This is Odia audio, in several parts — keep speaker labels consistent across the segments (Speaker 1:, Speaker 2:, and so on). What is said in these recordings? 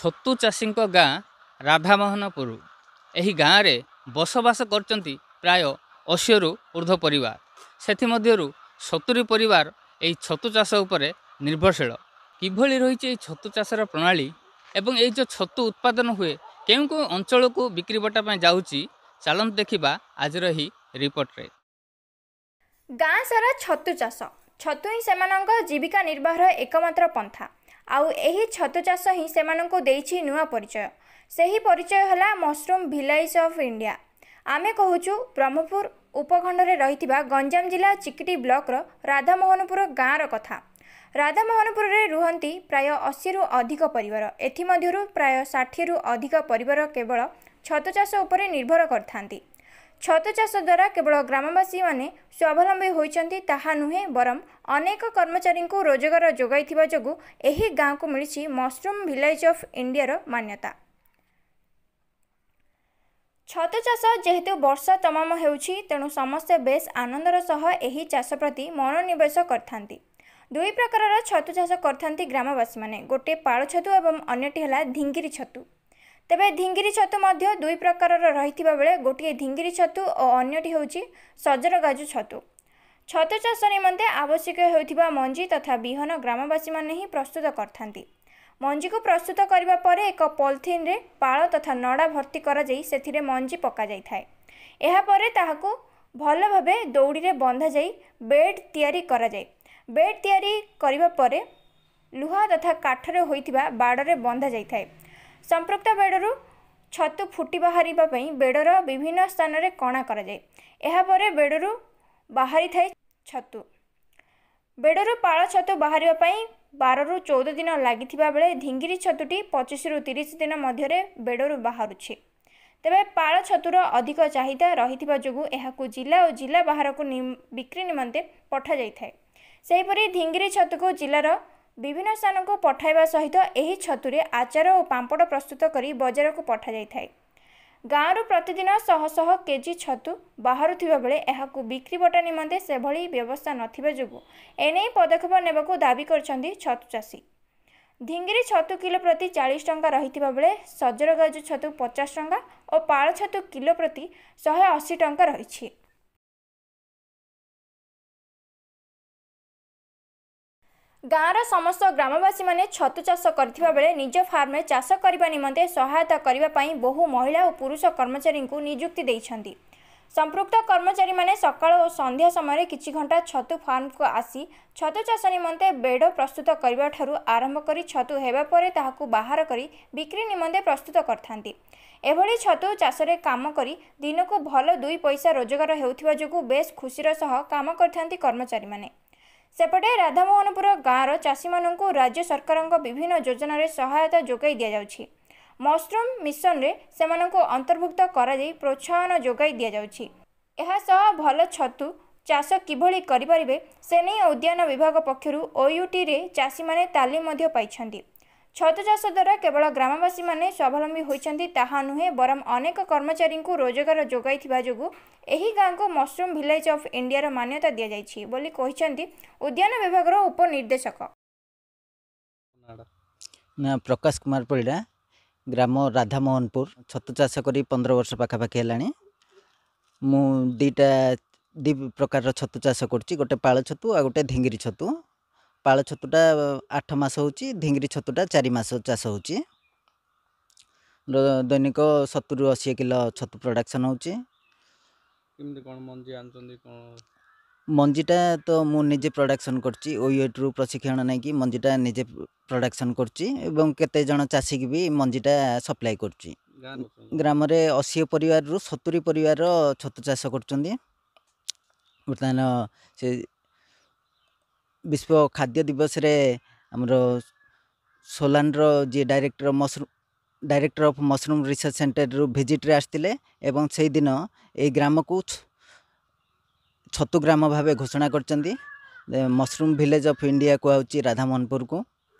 Speaker 1: ଛତୁ ଚାଷୀଙ୍କ ଗାଁ ରାଧାମୋହନପୁର। ଏହି ଗାଁରେ ବସବାସ କରୁଛନ୍ତି ପ୍ରାୟ 80ରୁ ଉର୍ଦ୍ଧ୍ୱ ପରିବାର। ସେଥିମଧ୍ୟରୁ 70 ପରିବାର ଏହି ଛତୁ ଚାଷ ଉପରେ ନିର୍ଭରଶୀଳ। କିଭଳି ରହିଛି ଏହି ଛତୁ ଚାଷର ପ୍ରଣାଳୀ ଏବଂ ଏହି ଯେଉଁ ଛତୁ ଉତ୍ପାଦନ ହୁଏ କେଉଁ କେଉଁ ଅଞ୍ଚଳକୁ ବିକ୍ରି ବଟା ପାଇଁ ଯାଉଛି, ଚାଲନ୍ତୁ ଦେଖିବା ଆଜିର ଏହି ରିପୋର୍ଟରେ।
Speaker 2: ଗାଁ ସାରା ଛତୁ ଚାଷ। ଛତୁ ହିଁ ସେମାନଙ୍କ ଜୀବିକା ନିର୍ବାହର ଏକମାତ୍ର ପନ୍ଥା। ଆଉ ଏହି ଛତୁ ଚାଷ ହିଁ ସେମାନଙ୍କୁ ଦେଇଛି ନୂଆ ପରିଚୟ। ସେହି ପରିଚୟ ହେଲା ମସରୁମ୍ ଭିଲେଜ ଅଫ୍ ଇଣ୍ଡିଆ। ଆମେ କହୁଛୁ ବ୍ରହ୍ମପୁର ଉପଖଣ୍ଡରେ ରହିଥିବା ଗଞ୍ଜାମ ଜିଲ୍ଲା ଚିକିଟି ବ୍ଲକର ରାଧାମୋହନପୁର ଗାଁର କଥା। ରାଧାମୋହନପୁରରେ ରୁହନ୍ତି ପ୍ରାୟ 80ରୁ ଅଧିକ ପରିବାର। ଏଥିମଧ୍ୟରୁ ପ୍ରାୟ 60ରୁ ଅଧିକ ପରିବାର କେବଳ ଛତୁ ଚାଷ ଉପରେ ନିର୍ଭର କରିଥାନ୍ତି। ଛତୁ ଚାଷ ଦ୍ୱାରା କେବଳ ଗ୍ରାମବାସୀମାନେ ସ୍ୱାବଲମ୍ବୀ ହୋଇଛନ୍ତି ତାହା ନୁହେଁ, ବରଂ ଅନେକ କର୍ମଚାରୀଙ୍କୁ ରୋଜଗାର ଯୋଗାଇଥିବା ଯୋଗୁଁ ଏହି ଗାଁକୁ ମିଳିଛି ମସରୁମ୍ ଭିଲେଜ ଅଫ୍ ଇଣ୍ଡିଆର ମାନ୍ୟତା। ଛତୁ ଚାଷ ଯେହେତୁ ବର୍ଷ ତମାମ ହେଉଛି, ତେଣୁ ସମସ୍ତେ ବେଶ୍ ଆନନ୍ଦର ସହ ଏହି ଚାଷ ପ୍ରତି ମନୋନିବେଶ କରିଥାନ୍ତି। ଦୁଇ ପ୍ରକାରର ଛତୁ ଚାଷ କରିଥାନ୍ତି ଗ୍ରାମବାସୀମାନେ, ଗୋଟିଏ ପାଳ ଛତୁ ଏବଂ ଅନ୍ୟଟି ହେଲା ଧିଙ୍ଗିରି ଛତୁ। ତେବେ ଧିଙ୍ଗିରି ଛତୁ ମଧ୍ୟ ଦୁଇ ପ୍ରକାରର ରହିଥିବା ବେଳେ ଗୋଟିଏ ଧିଙ୍ଗିରି ଛତୁ ଓ ଅନ୍ୟଟି ହେଉଛି ସଜରଗାଜୁ ଛତୁ। ଛତୁ ଚାଷ ନିମନ୍ତେ ଆବଶ୍ୟକ ହେଉଥିବା ମଞ୍ଜି ତଥା ବିହନ ଗ୍ରାମବାସୀମାନେ ହିଁ ପ୍ରସ୍ତୁତ କରିଥାନ୍ତି। ମଞ୍ଜିକୁ ପ୍ରସ୍ତୁତ କରିବା ପରେ ଏକ ପଲିଥିନରେ ପାଳ ତଥା ନଡ଼ା ଭର୍ତ୍ତି କରାଯାଇ ସେଥିରେ ମଞ୍ଜି ପକାଯାଇଥାଏ। ଏହାପରେ ତାହାକୁ ଭଲ ଭାବେ ଦଉଡ଼ିରେ ବନ୍ଧାଯାଇ ବେଡ୍ ତିଆରି କରାଯାଏ। ବେଡ୍ ତିଆରି କରିବା ପରେ ଲୁହା ତଥା କାଠରେ ହୋଇଥିବା ବାଡ଼ରେ ବନ୍ଧା ଯାଇଥାଏ। ସମ୍ପୃକ୍ତ ବେଡ଼ରୁ ଛତୁ ଫୁଟି ବାହାରିବା ପାଇଁ ବେଡ଼ର ବିଭିନ୍ନ ସ୍ଥାନରେ କଣା କରାଯାଏ। ଏହାପରେ ବେଡ଼ରୁ ବାହାରିଥାଏ ଛତୁ। ବେଡ଼ରୁ ପାଳ ଛତୁ ବାହାରିବା ପାଇଁ 12ରୁ 14 ଦିନ ଲାଗିଥିବା ବେଳେ ଧିଙ୍ଗିରି ଛତୁଟି 25ରୁ 30 ଦିନ ମଧ୍ୟରେ ବେଡ଼ରୁ ବାହାରୁଛି। ତେବେ ପାଳ ଛତୁର ଅଧିକ ଚାହିଦା ରହିଥିବା ଯୋଗୁଁ ଏହାକୁ ଜିଲ୍ଲା ଓ ଜିଲ୍ଲା ବାହାରକୁ ବିକ୍ରି ନିମନ୍ତେ ପଠାଯାଇଥାଏ। ସେହିପରି ଧିଙ୍ଗିରି ଛତୁକୁ ଜିଲ୍ଲାର ବିଭିନ୍ନ ସ୍ଥାନକୁ ପଠାଇବା ସହିତ ଏହି ଛତୁରେ ଆଚାର ଓ ପାମ୍ପଡ଼ ପ୍ରସ୍ତୁତ କରି ବଜାରକୁ ପଠାଯାଇଥାଏ। ଗାଁରୁ ପ୍ରତିଦିନ ଶହ ଶହ କେଜି ଛତୁ ବାହାରୁଥିବା ବେଳେ ଏହାକୁ ବିକ୍ରି ବଟା ନିମନ୍ତେ ସେଭଳି ବ୍ୟବସ୍ଥା ନଥିବା ଯୋଗୁଁ ଏନେଇ ପଦକ୍ଷେପ ନେବାକୁ ଦାବି କରିଛନ୍ତି ଛତୁ ଚାଷୀ। ଧିଙ୍ଗିରି ଛତୁ କିଲୋ ପ୍ରତି 40 ଟଙ୍କା ରହିଥିବା ବେଳେ ସଜରଗାଜୁ ଛତୁ 50 ଟଙ୍କା ଓ ପାଳ ଛତୁ କିଲୋ ପ୍ରତି 180 ଟଙ୍କା ରହିଛି। ଗାଁର ସମସ୍ତ ଗ୍ରାମବାସୀମାନେ ଛତୁ ଚାଷ କରିଥିବା ବେଳେ ନିଜ ଫାର୍ମରେ ଚାଷ କରିବା ନିମନ୍ତେ ସହାୟତା କରିବା ପାଇଁ ବହୁ ମହିଳା ଓ ପୁରୁଷ କର୍ମଚାରୀଙ୍କୁ ନିଯୁକ୍ତି ଦେଇଛନ୍ତି। ସମ୍ପୃକ୍ତ କର୍ମଚାରୀମାନେ ସକାଳ ଓ ସନ୍ଧ୍ୟା ସମୟରେ କିଛି ଘଣ୍ଟା ଛତୁ ଫାର୍ମକୁ ଆସି ଛତୁ ଚାଷ ନିମନ୍ତେ ବେଡ଼ ପ୍ରସ୍ତୁତ କରିବା ଠାରୁ ଆରମ୍ଭ କରି ଛତୁ ହେବା ପରେ ତାହାକୁ ବାହାର କରି ବିକ୍ରି ନିମନ୍ତେ ପ୍ରସ୍ତୁତ କରିଥାନ୍ତି। ଏଭଳି ଛତୁ ଚାଷରେ କାମ କରି ଦିନକୁ ଭଲ 2 ପଇସା ରୋଜଗାର ହେଉଥିବା ଯୋଗୁଁ ବେଶ୍ ଖୁସିର ସହ କାମ କରିଥାନ୍ତି କର୍ମଚାରୀମାନେ। ସେପଟେ ରାଧାମୋହନପୁର ଗାଁର ଚାଷୀମାନଙ୍କୁ ରାଜ୍ୟ ସରକାରଙ୍କ ବିଭିନ୍ନ ଯୋଜନାରେ ସହାୟତା ଯୋଗାଇ ଦିଆଯାଉଛି। ମସରୁମ୍ ମିଶନରେ ସେମାନଙ୍କୁ ଅନ୍ତର୍ଭୁକ୍ତ କରାଯାଇ ପ୍ରୋତ୍ସାହନ ଯୋଗାଇ ଦିଆଯାଉଛି। ଏହାସହ ଭଲ ଛତୁ ଚାଷ କିଭଳି କରିପାରିବେ ସେ ନେଇ ଉଦ୍ୟାନ ବିଭାଗ ପକ୍ଷରୁ OUTରେ ଚାଷୀମାନେ ତାଲିମ ମଧ୍ୟ ପାଇଛନ୍ତି। ଛତୁ ଚାଷ ଦ୍ୱାରା କେବଳ ଗ୍ରାମବାସୀମାନେ ସ୍ୱାବଲମ୍ବୀ ହୋଇଛନ୍ତି ତାହା ନୁହେଁ, ବରଂ ଅନେକ କର୍ମଚାରୀଙ୍କୁ ରୋଜଗାର ଯୋଗାଇଥିବା ଯୋଗୁଁ ଏହି ଗାଁକୁ ମସରୁମ୍ ଭିଲେଜ ଅଫ୍ ଇଣ୍ଡିଆର ମାନ୍ୟତା ଦିଆଯାଇଛି ବୋଲି କହିଛନ୍ତି ଉଦ୍ୟାନ ବିଭାଗର ଉପନିର୍ଦ୍ଦେଶକ।
Speaker 3: ପ୍ରକାଶ କୁମାର ପରିଡ଼ା, ଗ୍ରାମ ରାଧାମୋହନପୁର। ଛତୁ ଚାଷ କରି 15 ବର୍ଷ ପାଖାପାଖି ହେଲାଣି। ମୁଁ ଦୁଇ ପ୍ରକାରର ଛତୁ ଚାଷ କରୁଛି, ଗୋଟେ ପାଳ ଛତୁ ଆଉ ଗୋଟେ ଧିଙ୍ଗିରି ଛତୁ। ପାଳ ଛତୁଟା 8 ମାସ ହେଉଛି, ଧିଙ୍ଗିରି ଛତୁଟା 4 ମାସ ଚାଷ ହେଉଛି। ଦୈନିକ 70ରୁ 80 କିଲୋ ଛତୁ ପ୍ରଡକ୍ସନ୍ ହେଉଛି।
Speaker 4: କେମିତି କ'ଣ ମଞ୍ଜି ଆଣୁଛନ୍ତି କ'ଣ?
Speaker 3: ମଞ୍ଜିଟା ତ ମୁଁ ନିଜେ ପ୍ରଡକ୍ସନ୍ କରୁଛି। OUTରୁ ପ୍ରଶିକ୍ଷଣ ନେଇକି ମଞ୍ଜିଟା ନିଜେ ପ୍ରଡକ୍ସନ୍ କରୁଛି ଏବଂ କେତେ ଜଣ ଚାଷୀକି ବି ମଞ୍ଜିଟା ସପ୍ଲାଏ କରୁଛି। ଗ୍ରାମରେ 80 ପରିବାରରୁ 70 ପରିବାର ଛତୁ ଚାଷ କରୁଛନ୍ତି। ବର୍ତ୍ତମାନ ସେ ବିଶ୍ୱ ଖାଦ୍ୟ ଦିବସରେ ଆମର ସୋଲାନ୍ର ଯିଏ ଡାଇରେକ୍ଟର ଅଫ୍ ମସରୁମ୍ ରିସର୍ଚ୍ଚ ସେଣ୍ଟରରୁ ଭିଜିଟ୍ରେ ଆସିଥିଲେ ଏବଂ ସେହିଦିନ ଏହି ଗ୍ରାମକୁ ଛତୁ ଗ୍ରାମ ଭାବେ ଘୋଷଣା କରିଛନ୍ତି। ମସରୁମ୍ ଭିଲେଜ ଅଫ୍ ଇଣ୍ଡିଆ କୁହାହେଉଛି ରାଧାମୋହନପୁରକୁ।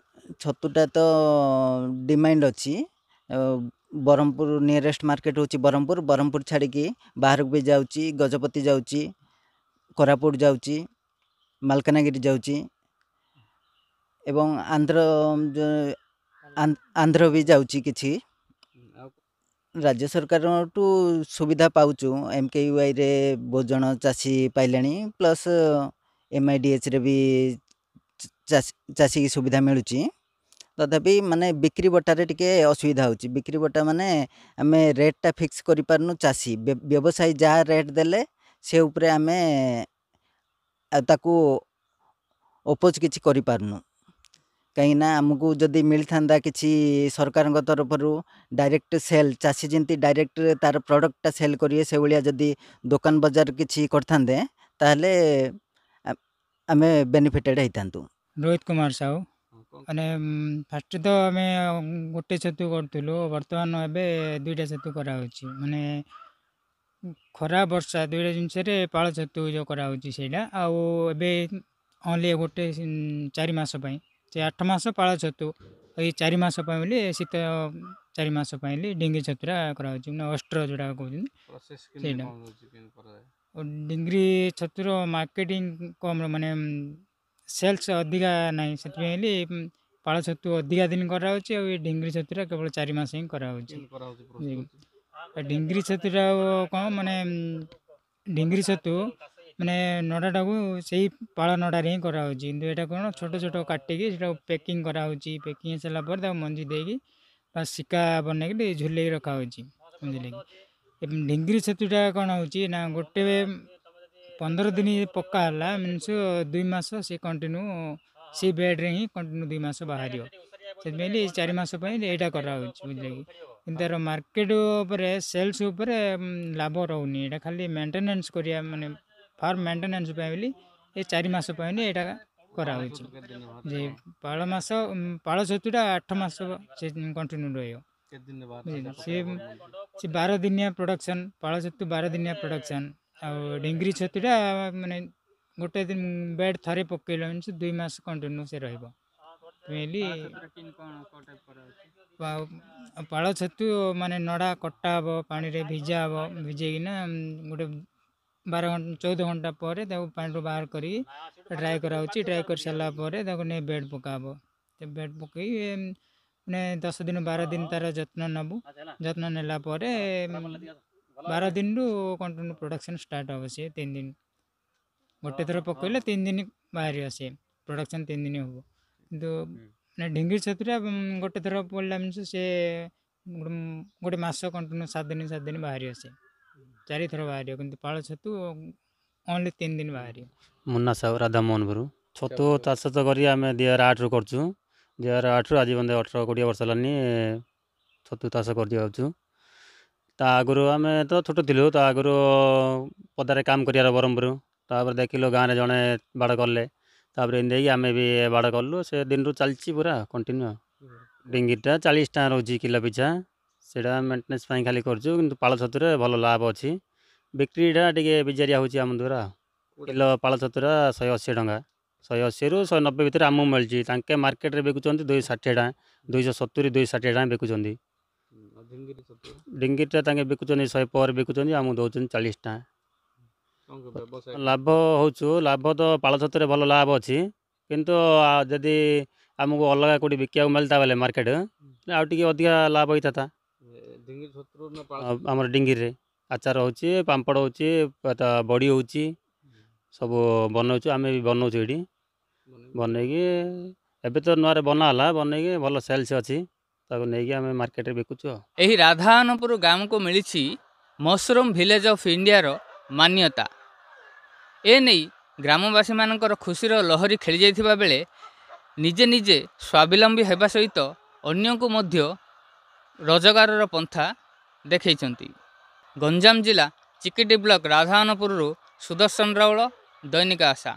Speaker 3: ଛତୁଟା ତ ଡିମାଣ୍ଡ ଅଛି। ବ୍ରହ୍ମପୁର ନିୟରେଷ୍ଟ ମାର୍କେଟ ହେଉଛି ବ୍ରହ୍ମପୁର ଛାଡ଼ିକି ବାହାରକୁ ବି ଯାଉଛି, ଗଜପତି ଯାଉଛି, କୋରାପୁଟ ଯାଉଛି, ମାଲକାନଗିରି ଯାଉଛି ଏବଂ आंध्र भी जाऊँगी किसी
Speaker 4: ଆଉ
Speaker 3: राज्य सरकार टू सुविधा पाउचु MKUI रे बहुत जन चाषी पाइलानी प्लस MIDH रे भी चाषी की सुविधा मिलुची तथापि माने बिक्री बटारे टिके असुविधा होची बिक्री बटा माने आमे रेटटा फिक्स करि पारनु चाषी व्यवसायी जहाँ रेट देले से उपरे आमे ताकू अपोज किछि करि पारनु कहीं ना आमको जदि मिलता किसी सरकार तरफ डायरेक्ट सेल चाषी जमी डायरेक्ट तार प्रोडक्टा सेल करिए से भाया जदि दुकान बजार किसी करते ताहले आमे बेनिफिटेड होता।
Speaker 5: रोहित कुमार साहू
Speaker 4: କ'ଣ
Speaker 5: ମାନେ ଫାଷ୍ଟ ତ ଆମେ ଗୋଟେ ଛତୁ କରୁଥିଲୁ ବର୍ତ୍ତମାନ ଏବେ ଦୁଇଟା ଛତୁ କରାହେଉଛି ମାନେ ଖରା ବର୍ଷା ଦୁଇଟା ଜିନିଷରେ ପାଳ ଛତୁ ଯେଉଁ କରାହେଉଛି ସେଇଟା ଆଉ ଏବେ ଓନ୍ଲି ଗୋଟେ 4 ମାସ ପାଇଁ ସେ 8 ମାସ ପାଳ ଛତୁ ଏଇ 4 ମାସ ପାଇଁ ବୋଲି ଶୀତ 4 ମାସ ପାଇଁ ବୋଲି ଡିଙ୍ଗି ଛତୁଟା କରାହେଉଛି ମାନେ ଅଷ୍ଟ୍ର ଯେଉଁଟା କହୁଛନ୍ତି
Speaker 4: ପ୍ରୋସେସ୍ କେମିତି
Speaker 5: ସେଇଟା
Speaker 4: କ'ଣ ରହୁଛି କେମିତି କରାଯାଏ?
Speaker 5: ଆଉ ଡିଙ୍ଗି ଛତୁର ମାର୍କେଟିଂ କମ୍ ମାନେ ସେଲ୍ସ ଅଧିକା ନାହିଁ ସେଥିପାଇଁ ବୋଲି ପାଳ ଛତୁ ଅଧିକା ଦିନ କରାହେଉଛି ଆଉ ଏ ଡିଙ୍ଗିରି ଛତୁଟା କେବଳ 4 ମାସ ହିଁ କରାହେଉଛି।
Speaker 4: କେମିତି କରାହେଉଛି ପ୍ରୋସେସ୍?
Speaker 5: ଡିଙ୍ଗିରି ଛତୁଟା କ'ଣ ମାନେ ଡିଙ୍ଗିରି ଛତୁ ମାନେ ନଡ଼ାଟାକୁ ସେଇ ପାଳ ନଡ଼ାରେ ହିଁ କରାହେଉଛି କିନ୍ତୁ ଏଇଟା କ'ଣ ଛୋଟ ଛୋଟ କାଟିକି ସେଟାକୁ ପ୍ୟାକିଂ କରାହେଉଛି ପ୍ୟାକିଂ ହେଇସାରିଲା ପରେ ତାକୁ ମଞ୍ଜି ଦେଇକି ବା ଶିକା ବନେଇକି ଝୁଲେଇକି ରଖାହେଉଛି ବୁଝିଲେ କି ଡିଙ୍ଗିରି ଛତୁଟା କ'ଣ ହେଉଛି ନା ଗୋଟେ 15 ଦିନ ପକ୍କା ହେଲା ମିନ୍ସ 2 ମାସ ସେ କଣ୍ଟିନ୍ୟୁ ସେ ବେଡ଼୍ରେ ହିଁ କଣ୍ଟିନ୍ୟୁ 2 ମାସ ବାହାରିବ ସେଥିପାଇଁ 4 ମାସ ପାଇଁ ଏଇଟା କରାହେଉଛି ବୁଝିଲେ କି କିନ୍ତୁ ତାର ମାର୍କେଟ ଉପରେ ସେଲ୍ସ ଉପରେ ଲାଭ ରହୁନି ଏଇଟା ଖାଲି ମେଣ୍ଟେନାନ୍ସ କରିବା ମାନେ ଫାର୍ମ ମେଣ୍ଟେନାନ୍ସ ପାଇଁ ବୋଲି ଏ 4 ମାସ ପାଇଁ ଏଇଟା କରାହେଉଛି ଯେ ପାଳ ଛତୁଟା 8 ମାସ ସେ କଣ୍ଟିନ୍ୟୁ ରହିବ
Speaker 4: କେତେ ଦିନ
Speaker 5: ବୁଝିଲେ
Speaker 4: ବାହାର
Speaker 5: ସେ 12 ଦିନିଆ ପ୍ରଡକ୍ସନ୍ ପାଳ ଛତୁ 12 ଦିନିଆ ପ୍ରଡକ୍ସନ୍ ଆଉ ଡିଙ୍ଗିରି ଛତୁଟା ମାନେ ଗୋଟେ ଦିନ ବେଡ୍ ଥରେ ପକେଇଲା ମିନ୍ସ 2 ମାସ କଣ୍ଟିନ୍ୟୁ ସେ ରହିବ ବୋଲି ପାଳ ଛତୁ ମାନେ ନଡ଼ା କଟା ହେବ ପାଣିରେ ଭିଜା ହେବ ଭିଜେଇକିନା ଗୋଟେ 14 ଘଣ୍ଟା ପରେ ତାକୁ ପାଣିରୁ ବାହାର କରିକି ଡ୍ରାଏ କରାହେଉଛି ଡ୍ରାଏ କରିସାରିଲା ପରେ ତାକୁ ନେଇ ବେଡ୍ ପକା ହେବ ସେ ବେଡ୍ ପକେଇ ମାନେ 10 ଦିନ 12 ଦିନ ତାର ଯତ୍ନ ନେବୁ ଯତ୍ନ ନେଲା ପରେ 12 ଦିନରୁ କଣ୍ଟିନ୍ୟୁ ପ୍ରଡକ୍ସନ୍ ଷ୍ଟାର୍ଟ ହେବ ସିଏ 3 ଦିନ ଗୋଟେ ଥର ପକେଇଲେ 3 ଦିନ ବାହାରିବ ସିଏ ପ୍ରଡକ୍ସନ୍ 3 ଦିନ ହେବ କିନ୍ତୁ ମାନେ ଡିଙ୍ଗିରି ଛତୁଟା ଗୋଟେ ଥର ପଡ଼ିଲା ମିନ୍ସ ସେ ଗୋଟେ ମାସ କଣ୍ଟିନ୍ୟୁ 7 ଦିନ ବାହାରିବ ସେ 4 ଥର ବାହାରିବ କିନ୍ତୁ ପାଳ ଛତୁ ଓନ୍ଲି 3 ଦିନ ବାହାରିବ।
Speaker 6: ମୁନ୍ନା ସାହୁ ରାଧାମୋହନପୁର ଛତୁ ଚାଷ ତ କରି ଆମେ 2008ରୁ କରୁଛୁ 2008ରୁ ଆଜି ପର୍ଯ୍ୟନ୍ତ 18-20 ବର୍ଷ ହେଲାନି ଛତୁ ଚାଷ କରି ଯାଉଛୁ ତା ଆଗରୁ ଆମେ ତ ଛୋଟ ଥିଲୁ ତା ଆଗରୁ ପଦାରେ କାମ କରିବାର ବ୍ରହ୍ମପୁର ତାପରେ ଦେଖିଲୁ ଗାଁରେ ଜଣେ ବାଡ଼ କଲେ ତାପରେ ଏମିତି ହେଇକି ଆମେ ବି ବାଡ଼ କଲୁ ସେ ଦିନରୁ ଚାଲିଛି ପୁରା କଣ୍ଟିନ୍ୟୁ ଡିଙ୍ଗିଟା 40 ଟଙ୍କା ରହୁଛି କିଲୋ ପିଛା ସେଇଟା ମେଣ୍ଟେନାନ୍ସ ପାଇଁ ଖାଲି କରୁଛୁ କିନ୍ତୁ ପାଳ ଛତୁରେ ଭଲ ଲାଭ ଅଛି ବିକ୍ରିଟା ଟିକେ ବିଜାରିଆ ହେଉଛି ଆମ ଦ୍ୱାରା କିଲୋ ପାଳ ଛତୁରା 180 ଟଙ୍କା 180ରୁ 190 ଭିତରେ ଆମକୁ ମିଳୁଛି ତାଙ୍କେ ମାର୍କେଟରେ ବିକୁଛନ୍ତି 260 ଟଙ୍କା 270 260 ଟଙ୍କା ବିକୁଛନ୍ତି
Speaker 4: ଡିଙ୍ଗିରି ଛତୁ
Speaker 6: ଡିଙ୍ଗିଟା ତାଙ୍କେ ବିକୁଛନ୍ତି 100 ପରେ ବିକୁଛନ୍ତି ଆମକୁ ଦେଉଛନ୍ତି 40 ଟଙ୍କା
Speaker 4: କ'ଣ ବ୍ୟବସାୟ
Speaker 6: ଲାଭ ହେଉଛୁ ଲାଭ ତ ପାଳ ଛତୁରେ ଭଲ ଲାଭ ଅଛି କିନ୍ତୁ ଯଦି ଆମକୁ ଅଲଗା କେଉଁଠି ବିକିବାକୁ ମିଳିତା ବେଲେ ମାର୍କେଟ ଆଉ ଟିକେ ଅଧିକା ଲାଭ ହେଇଥାନ୍ତା
Speaker 4: ଡିଙ୍ଗିରି ଛତୁରୁ ନା ପାଳ
Speaker 6: ଆମର ଡିଙ୍ଗିରିରେ ଆଚାର ହେଉଛି ପାମ୍ପଡ଼ ହେଉଛି ବଡ଼ି ହେଉଛି ସବୁ ବନାଉଛୁ ଆମେ ବି ବନାଉଛୁ ଏଇଠି ବନେଇକି ଏବେ ତ ନୂଆରେ ବନା ହେଲା ବନେଇକି ଭଲ ସେଲ୍ସ ଅଛି ତାକୁ ନେଇକି ଆମେ ମାର୍କେଟରେ ବିକୁଛୁ ଆଉ
Speaker 1: ଏହି ରାଧାନପୁର ଗ୍ରାମକୁ ମିଳିଛି ମସରୁମ୍ ଭିଲେଜ୍ ଅଫ୍ ଇଣ୍ଡିଆର ମାନ୍ୟତା ଏ ନେଇ ଗ୍ରାମବାସୀମାନଙ୍କର ଖୁସିର ଲହରୀ ଖେଳି ଯାଇଥିବା ବେଳେ ନିଜେ ନିଜେ ସ୍ୱାବଲମ୍ବୀ ହେବା ସହିତ ଅନ୍ୟଙ୍କୁ ମଧ୍ୟ ରୋଜଗାରର ପନ୍ଥା ଦେଖାଇଛନ୍ତି। ଗଞ୍ଜାମ ଜିଲ୍ଲା ଚିକିଟି ବ୍ଲକ ରାଧାନପୁରରୁ ସୁଦର୍ଶନ ରାଉଳ ଦୈନିକ ଆଶା।